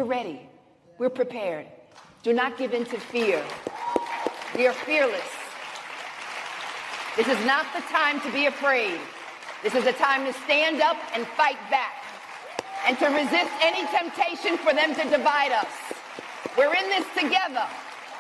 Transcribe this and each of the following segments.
ready. We're prepared. Do not give in to fear. We are fearless. This is not the time to be afraid. This is a time to stand up and fight back and to resist any temptation for them to divide us. We're in this together.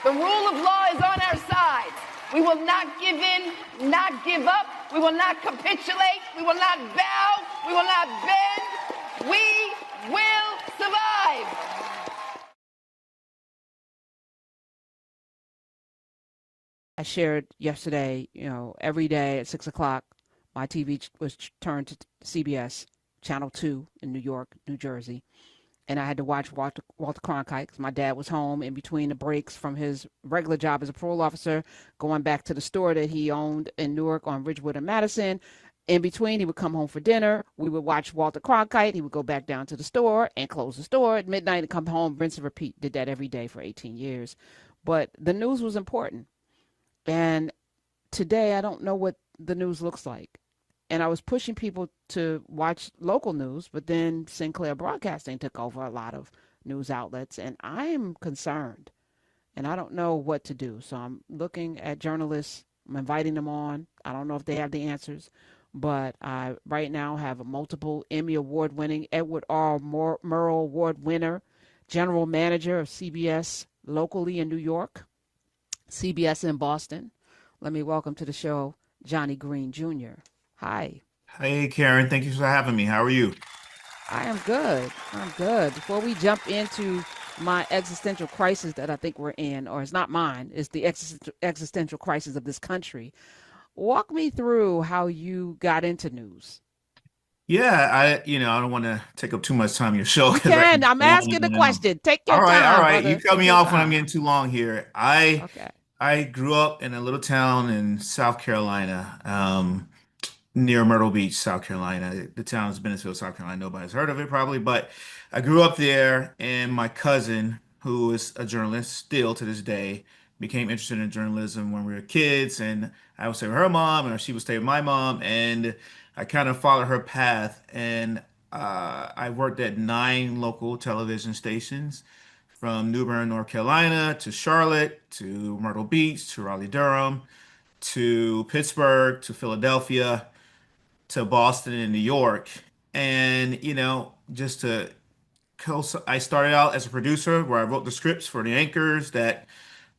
The rule of law is on our side. We will not give in, not give up. We will not capitulate. We will not bow. We will not bend. We will survive. I shared yesterday, every day at 6 o'clock, my TV was turned to CBS, Channel 2 in New York, New Jersey. And I had to watch Walter Cronkite because my dad was home in between the breaks from his regular job as a parole officer, going back to the store that he owned in Newark on Ridgewood and Madison. In between, he would come home for dinner. We would watch Walter Cronkite. He would go back down to the store and close the store at midnight and come home, rinse and repeat. Did that every day for 18 years. But the news was important. And today, I don't know what the news looks like. And I was pushing people to watch local news, but then Sinclair Broadcasting took over a lot of news outlets, and I am concerned, and I don't know what to do. So I'm looking at journalists. I'm inviting them on. I don't know if they have the answers, but I right now have a multiple Emmy Award-winning Edward R. Murrow Award winner, general manager of CBS locally in New York, CBS in Boston. Let me welcome to the show Johnny Green Jr. Hi. Hey, Karen. Thank you for having me. How are you? I am good. I'm good. Before we jump into my existential crisis that I think we're in, or it's not mine, it's the existential crisis of this country, walk me through how you got into news. Yeah, I don't want to take up too much time in your show You because I can. can I'm go on asking and the on and on. question. Take your All right, all time, right. You brother. cut Take me your off when I'm time. getting too long here. I Okay. I grew up in a little town in South Carolina, near Myrtle Beach, South Carolina. The town is Bennettsville, South Carolina. Nobody's heard of it probably, but I grew up there, and my cousin, who is a journalist still to this day, became interested in journalism when we were kids, and I would stay with her mom, and she would stay with my mom, and I kind of followed her path, and I worked at 9 local television stations, from New Bern, North Carolina, to Charlotte, to Myrtle Beach, to Raleigh, Durham, to Pittsburgh, to Philadelphia, to Boston and New York. And, just I started out as a producer where I wrote the scripts for the anchors that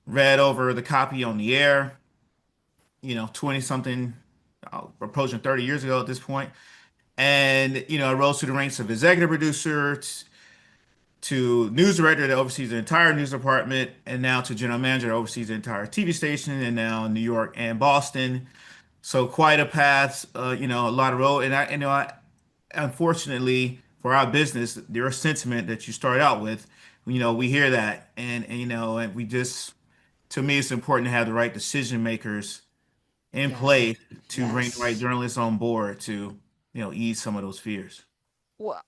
read over the copy on the air, 20 something, approaching 30 years ago at this point. And, I rose through the ranks of executive producer to news director that oversees the entire news department, and now to general manager that oversees the entire TV station, and now in New York and Boston. So quite a path, a lot of road. And unfortunately for our business, there is sentiment that you start out with. We hear that, and we just, to me, it's important to have the right decision makers in Yes. place to bring the right Yes. journalists on board to, ease some of those fears. Well,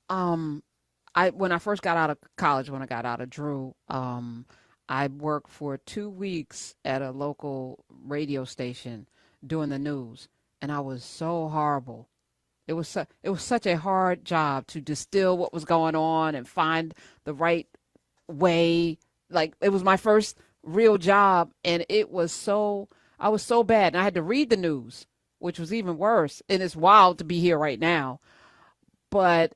when I first got out of college, when I got out of Drew, I worked for 2 weeks at a local radio station doing the news, and I was so horrible. It was such a hard job to distill what was going on and find the right way. Like it was my first real job, and I was so bad, and I had to read the news, which was even worse. And it's wild to be here right now, but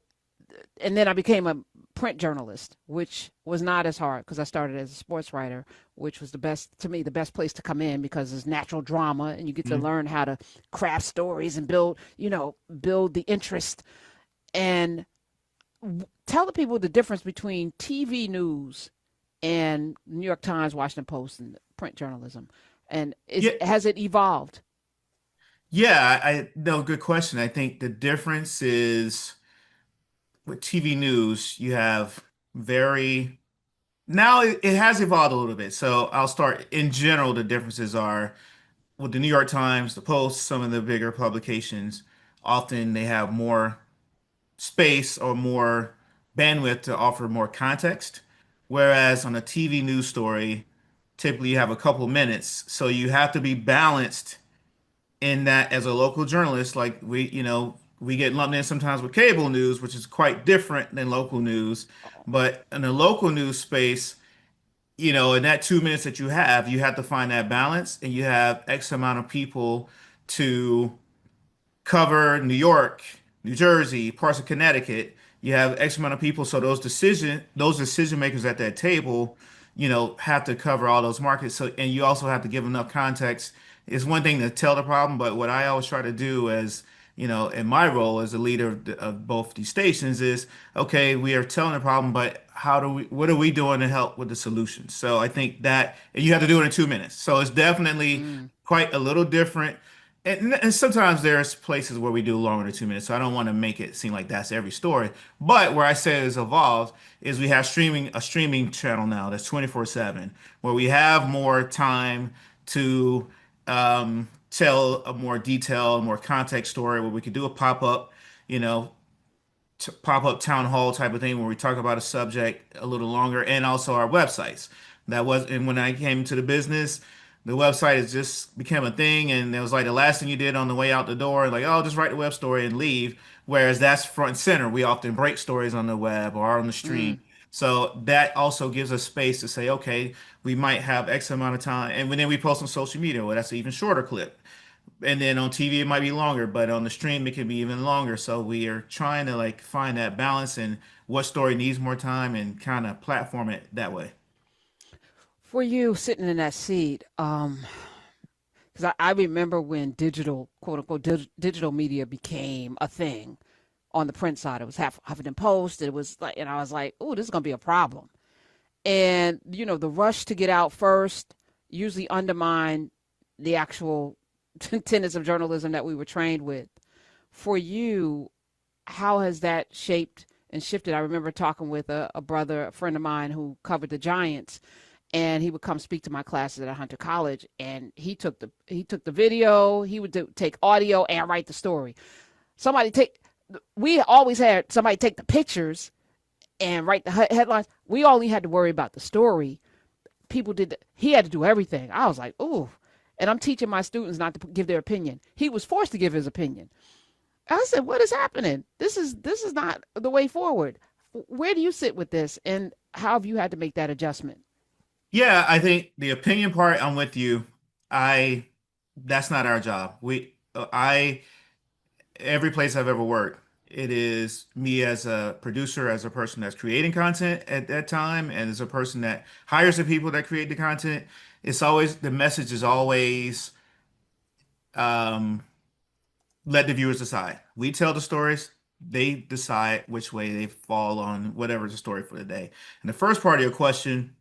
and then I became a print journalist, which was not as hard because I started as a sports writer, which was the best place to come in because it's natural drama and you get to Mhm. learn how to craft stories and build the interest and tell the people the difference between TV news and New York Times, Washington Post, and print journalism. And Yeah, has it evolved? yeah, no, good question. I think the difference is with TV news, you have very now it has evolved a little bit. So I'll start in general. The differences are with the New York Times, the Post, some of the bigger publications. Often they have more space or more bandwidth to offer more context. Whereas on a TV news story, typically you have a couple minutes. So you have to be balanced in that as a local journalist, like we, we get lumped in sometimes with cable news, which is quite different than local news. Oh. But in the local news space, in that 2 minutes that you have to find that balance, and you have X amount of people to cover New York, New Jersey, parts of Connecticut. You have X amount of people, so those decision makers at that table, have to cover all those markets. So, and you also have to give enough context. It's one thing to tell the problem, but what I always try to do as in my role as a leader of both these stations is, okay, we are telling the problem, but what are we doing to help with the solution? So I think that and you have to do it in 2 minutes. So it's definitely Mm. quite a little different. And sometimes there's places where we do longer than 2 minutes, so I don't want to make it seem like that's every story. But where I say it's evolved is we have a streaming channel now that's 24/7, where we have more time to tell a more detailed, more context story, where we could do a pop-up, you know, pop-up town hall type of thing where we talk about a subject a little longer, and also our websites. And when I came to the business, the website has just become a thing, and it was like the last thing you did on the way out the door, like, oh, just write the web story and leave. Whereas that's front and center. We often break stories on the web or on the stream. Mm. So that also gives us space to say, okay, we might have X amount of time. And then we post on social media, well, that's an even shorter clip. And then on TV it might be longer, but on the stream it can be even longer. So we are trying to like find that balance and what story needs more time and kind of platform it that way. For you sitting in that seat, because I remember when digital, quote unquote, digital media became a thing on the print side. It was Huffington Post. It was like, and I was like, oh, this is going to be a problem. And, the rush to get out first usually undermined the actual tenets of journalism that we were trained with. For you, how has that shaped and shifted? I remember talking with a friend of mine who covered the Giants, and he would come speak to my classes at Hunter College, and he took the video, he would take audio and write the story. Somebody take We always had somebody take the pictures and write the headlines. We only had to worry about the story. He had to do everything. I was like, ooh. And I'm teaching my students not to give their opinion. He was forced to give his opinion. I said, what is happening? This is not the way forward. Where do you sit with this, and how have you had to make that adjustment? Yeah, I think the opinion part, I'm with you. I That's not our job. I every place I've ever worked, it is me as a producer, as a person that's creating content at that time, and as a person that hires the people that create the content. It's always the message is always um, let the viewers decide. We tell the stories, they decide which way they fall on whatever's the story for the day. And the first part of your question,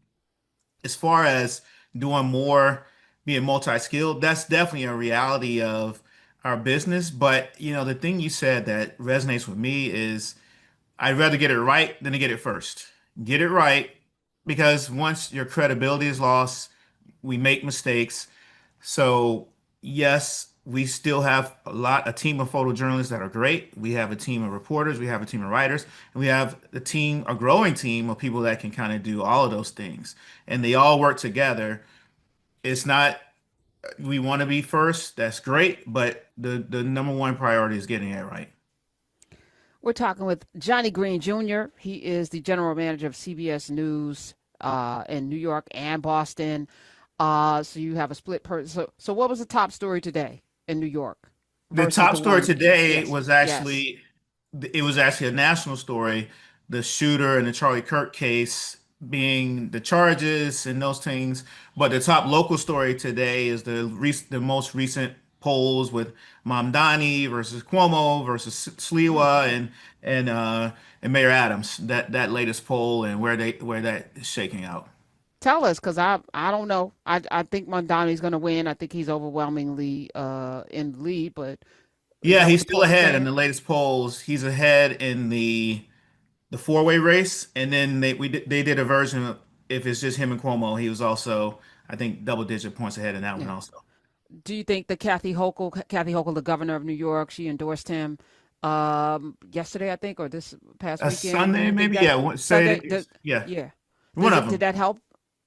as far as doing more, being multi-skilled, that's definitely a reality of our business. But the thing you said that resonates with me is I'd rather get it right than to get it first. Get it right, because once your credibility is lost, we make mistakes. So yes, we still have a team of photojournalists that are great. We have a team of reporters, we have a team of writers, and we have a growing team of people that can kind of do all of those things. And they all work together. It's not we want to be first, that's great, but the number one priority is getting it right. We're talking with Johnny Green Jr. He is the general manager of CBS News in New York and Boston. So you have a split person. So what was the top story today in New York The versus top the story one? today Yes, was yes. actually it was actually a national story. The shooter in the Charlie Kirk case being the charges and those things. But the top local story today is the most recent polls with Mamdani versus Cuomo versus Sliwa and Mayor Adams. That latest poll and where that is shaking out. Tell us, because I don't know. I think Mondani's going to win. I think he's overwhelmingly in the lead, but is Yeah, that what he's the still polls are ahead in saying? the latest polls. He's ahead in the four-way race, and then they did a version of if it's just him and Cuomo. He was also, I think, double-digit points ahead in that one Yeah. also. Do you think that Kathy Hochul, the governor of New York, she endorsed him yesterday, I think, or this past A weekend? Do Sunday you think maybe, that yeah. Sunday? Did, Yeah, yeah. one of Did them. that help?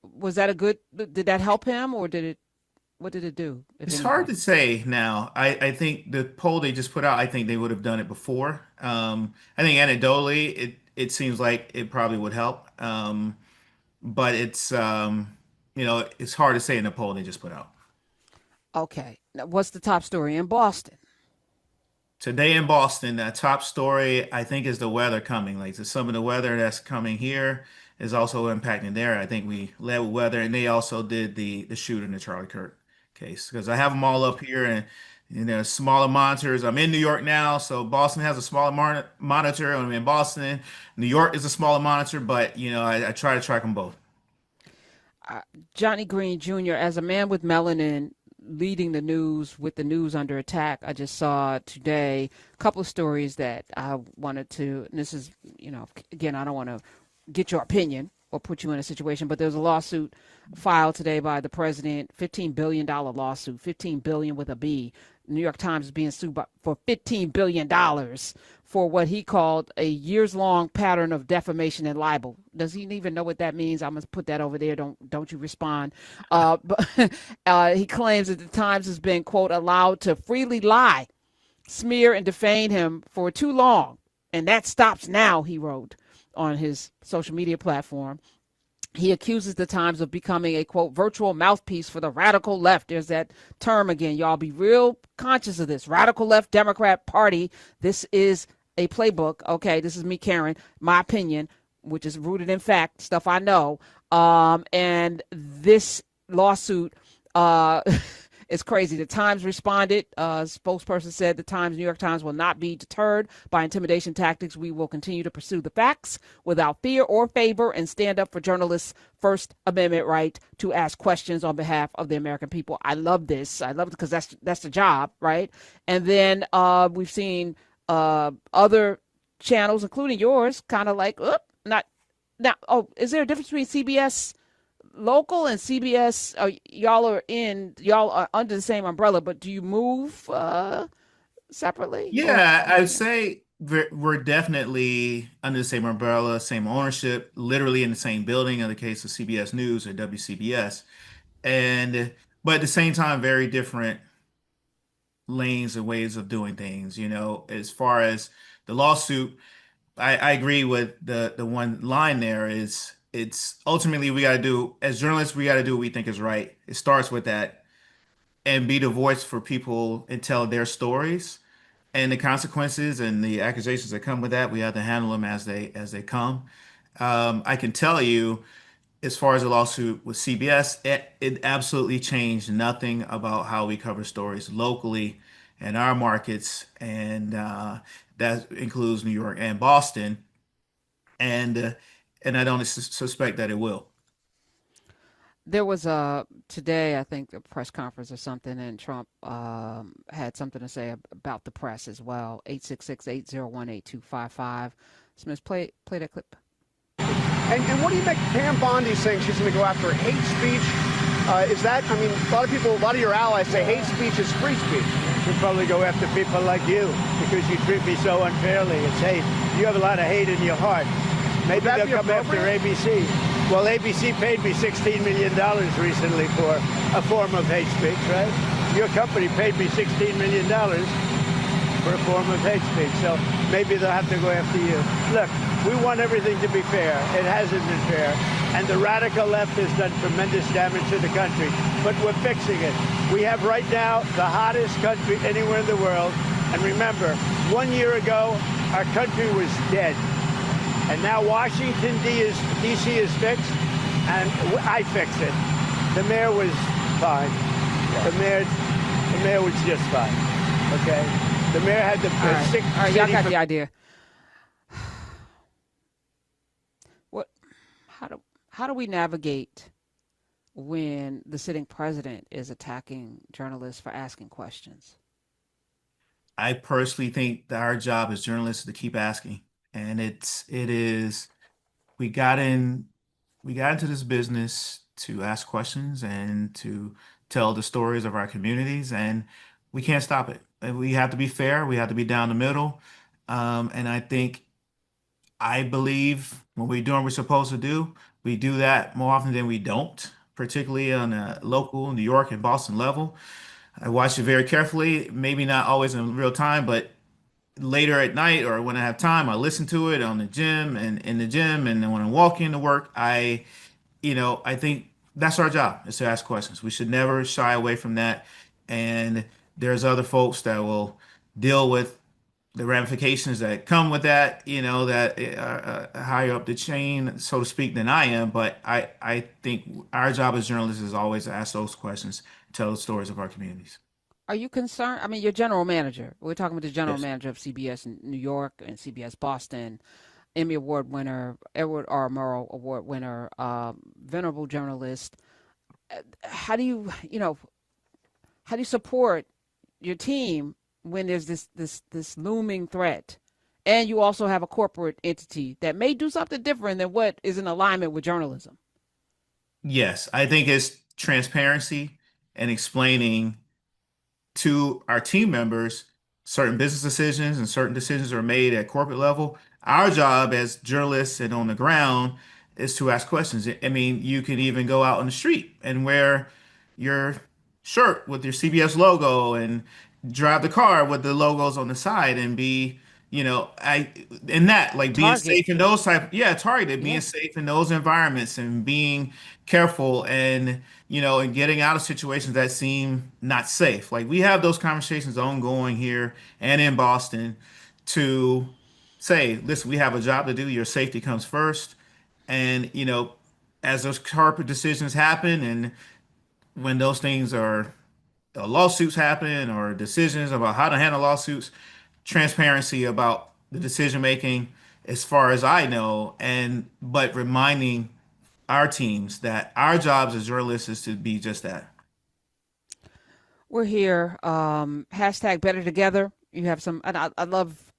Was that a good? Did that help him, or did it? What did it do, if It's hard anything? to say now. I think the poll they just put out, I think they would have done it before. I think anecdotally, it seems like it probably would help. But it's hard to say in the poll they just put out. Okay. Now, what's the top story in Boston? Today in Boston, that top story I think is the weather coming. Like so some of the weather that's coming here is also impacting there. I think we led with weather, and they also did the shooting in the Charlie Kirk case because I have them all up here and smaller monitors. I'm in New York now, so Boston has a smaller monitor. I'm in Boston. New York is a smaller monitor, but I try to track them both. uh, Johnny Green Jr., as a man with melanin leading the news with the news under attack, I just saw today a couple of stories that I wanted to, and this is, again, I don't want to get your opinion or put you in a situation, but there's a lawsuit filed today by the president, $15 billion lawsuit, 15 billion with a B. New York Times is being sued for $15 billion for what he called a years-long pattern of defamation and libel. Does he even know what that means? I'm gonna put that over there. Don't you respond? But he claims that the Times has been, quote, allowed to freely lie, smear, and defame him for too long, and that stops now. He wrote on his social media platform. He accuses the Times of becoming a, quote, virtual mouthpiece for the radical left. There's that term again. Y'all be real conscious of this. Radical left Democrat Party. This is a playbook. Okay, this is me, Karen, my opinion, which is rooted in fact, stuff I know. And this lawsuit is crazy. The Times responded. Spokesperson said the Times, New York Times, will not be deterred by intimidation tactics. We will continue to pursue the facts without fear or favor and stand up for journalists' First Amendment right to ask questions on behalf of the American people. I love this. I love it because that's the job, right? And then we've seen other channels, including yours, kind of like, not now. Oh, is there a difference between CBS local and CBS? Y'all are under the same umbrella, but do you move separately or Yeah, how I do would you? say we're definitely under the same umbrella, same ownership, literally in the same building in the case of CBS News or WCBS. And but at the same time, very different lanes and ways of doing things. As far as the lawsuit, I agree with the one line there is it's ultimately we got to do as journalists, we got to do what we think is right. It starts with that and be the voice for people and tell their stories and the consequences and the accusations that come with that. We have to handle them as they come. I can tell you, as far as the lawsuit with CBS, it absolutely changed nothing about how we cover stories locally in our markets, and that includes New York and Boston, and uh, and I don't suspect that it will. There was a today, I think, a press conference or something, and Trump had something to say about the press as well. 866-801-8255. Smith, play that clip. And what do you make Pam Bondi saying she's going to go after hate speech? Is that, I mean, a lot of people, a lot of your allies say hate speech is free speech. Should probably go after people like you because you treat me so unfairly. It's hate. You have a lot of hate in your heart. Maybe that they'll be come after appropriate? ABC. Well, ABC paid me $16 million recently for a form of hate speech, right? Your company paid me $16 million for a form of hate speech. So maybe they'll have to go after you. Look, we want everything to be fair. It hasn't been fair. And the radical left has done tremendous damage to the country. But we're fixing it. We have right now the hottest country anywhere in the world. And remember, 1 year ago, our country was dead. And now Washington, D.C. is fixed, and I fixed it. The mayor was fine. The mayor was just fine. Okay? The mayor had the sick All right, y'all city got for the idea. What? How do we navigate when the sitting president is attacking journalists for asking questions? I personally think that our job as journalists is to keep asking, and it is we got in we got into this business to ask questions and to tell the stories of our communities, and we can't stop it. And we have to be fair. We have to be down the middle. And I believe when we're doing what we're supposed to do, we do that more often than we don't, particularly on a local New York and Boston level. I watch it very carefully, maybe not always in real time, but later at night or when I have time, I listen to it on the gym and in the gym, and then when I'm walking to work, I think that's our job is to ask questions. We should never shy away from that. And there's other folks that will deal with the ramifications that come with that, that are higher up the chain, so to speak, than I am. But I think our job as journalists is always to ask those questions, tell the stories of our communities. Are you concerned? I mean, you're general manager. We're talking about the general Yes. manager of CBS in New York and CBS Boston, Emmy Award winner, Edward R. Murrow Award winner, venerable journalist. How do how do you support your team when there's this looming threat, and you also have a corporate entity that may do something different than what is in alignment with journalism? Yes, I think it's transparency and explaining to our team members certain business decisions and certain decisions are made at corporate level. Our job as journalists and on the ground is to ask questions. I mean, you can even go out on the street and wear your shirt with your CBS logo and drive the car with the logos on the side and be, I in that like being Target. safe in those type, yeah, targeted, being Yeah. safe in those environments and being careful and and getting out of situations that seem not safe. Like we have those conversations ongoing here and in Boston to say, listen, we have a job to do. Your safety comes first. And, as those corporate decisions happen and when those things are lawsuits happen or decisions about how to handle lawsuits, transparency about the decision making as far as I know, and but reminding our teams that our jobs as journalists is to be just that. We're here. Hashtag better together. You have some, and I love,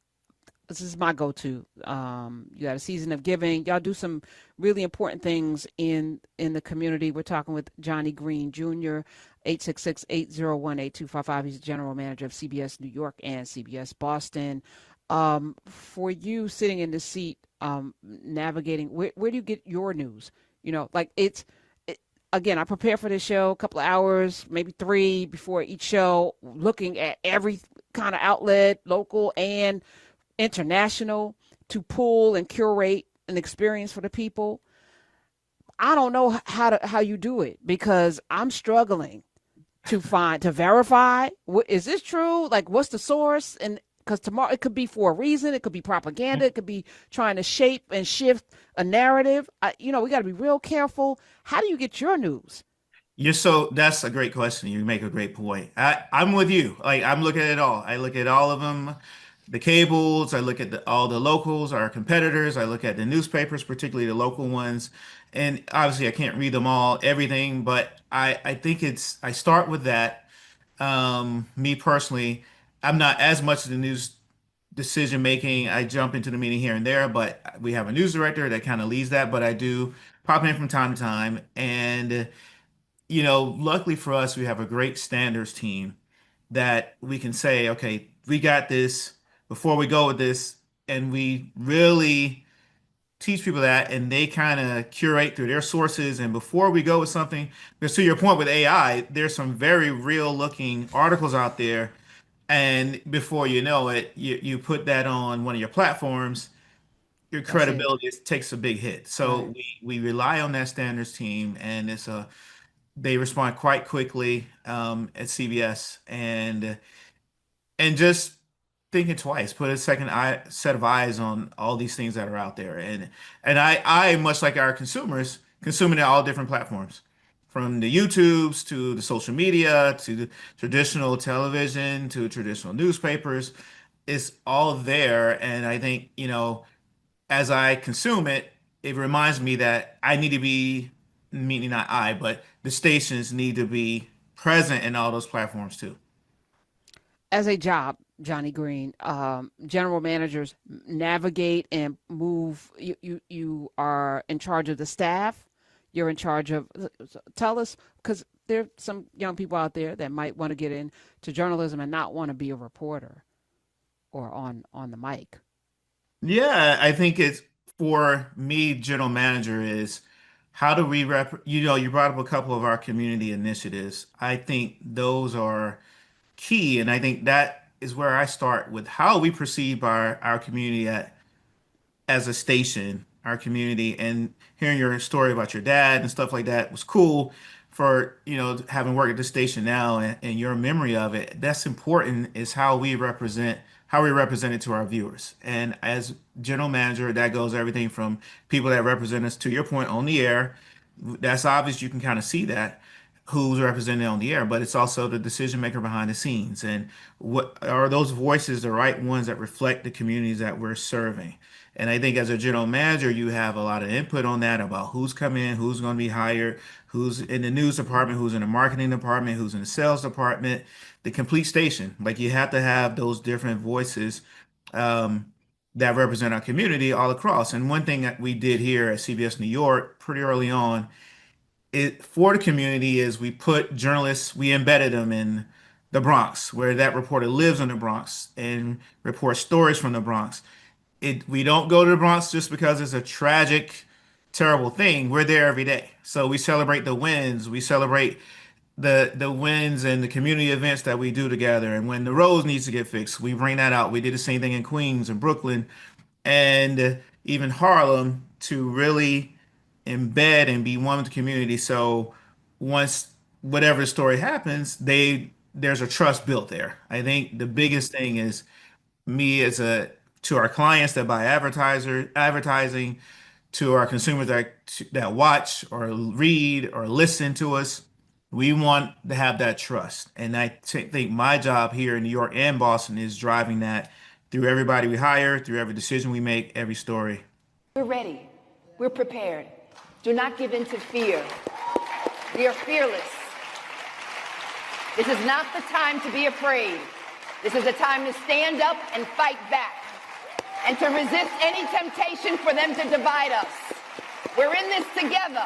this is my go-to. You got a season of giving. Y'all do some really important things in the community. We're talking with Johnny Green Jr., 866-801-8255. He's the general manager of CBS New York and CBS Boston. For you sitting in the seat, navigating, where do you get your news? Like again, I prepare for this show a couple of hours, maybe three before each show, looking at every kind of outlet, local and international, to pull and curate an experience for the people. I don't know how you do it because I'm struggling to verify, is this true? Like, what's the source? And because tomorrow it could be for a reason, it could be propaganda, it could be trying to shape and shift a narrative. We got to be real careful. How do you get your news? That's a great question. You make a great point. I'm with you. Like I'm looking at it all. I look at all of them, the cables. I look at all the locals, our competitors. I look at the newspapers, particularly the local ones. And obviously, I can't read them all, everything, but I think I start with that. Me personally, I'm not as much of the news decision making. I jump into the meeting here and there, but we have a news director that kind of leads that. But I do pop in from time to time, and luckily for us, we have a great standards team that we can say, okay, we got this before we go with this. And we really teach people that, and they kind of curate through their sources. And before we go with something, because to your point with AI, there's some very real looking articles out there. And before you know it, you put that on one of your platforms, your That's it. credibility takes a big hit. So Right. we rely on that standards team, and they respond quite quickly at CBS, and just thinking twice, put a set of eyes on all these things that are out there, and I much like our consumers, consuming it all different platforms, from the YouTubes to the social media to the traditional television to traditional newspapers. It's all there, and I think as I consume it, it reminds me that I need to be, meaning not I, but the stations need to be present in all those platforms too. As a job, Johnny Green, general managers navigate and move. You are in charge of the staff. You're in charge of. Tell us, because there are some young people out there that might want to get into journalism and not want to be a reporter or on the mic. Yeah, I think it's for me, general manager is how do we you brought up a couple of our community initiatives. I think those are key, and I think that is where I start with how we perceive our community as a station, our community, and hearing your story about your dad and stuff like that was cool. For having worked at the station now, and your memory of it, that's important, is how we represent it to our viewers. And as general manager, that goes everything from people that represent us, to your point, on the air. That's obvious, you can kind of see that who's represented on the air, but it's also the decision maker behind the scenes, and what are those voices, the right ones that reflect the communities that we're serving. And I think as a general manager, you have a lot of input on that, about who's coming in, who's going to be hired, who's in the news department, who's in the marketing department, who's in the sales department, the complete station. Like, you have to have those different voices um, that represent our community all across. And one thing that we did here at CBS New York pretty early on, for the community, is we put journalists, we embedded them in the Bronx, where that reporter lives in the Bronx and reports stories from the Bronx. We don't go to the Bronx just because it's a tragic, terrible thing. We're there every day. So we celebrate the wins. We celebrate the wins and the community events that we do together. And when the roads needs to get fixed, we bring that out. We did the same thing in Queens and Brooklyn and even Harlem, to really embed and be one with the community. So once whatever story happens, there's a trust built there. I think the biggest thing is, me as a to our clients that buy advertising, to our consumers that watch or read or listen to us, we want to have that trust. And think my job here in New York and Boston is driving that through everybody we hire, through every decision we make, every story. We're ready. We're prepared. Do not give in to fear. We are fearless. This is not the time to be afraid. This is a time to stand up and fight back, and to resist any temptation for them to divide us. We're in this together.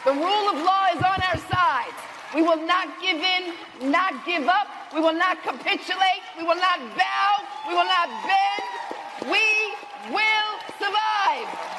The rule of law is on our side. We will not give in, not give up. We will not capitulate. We will not bow. We will not bend. We will survive.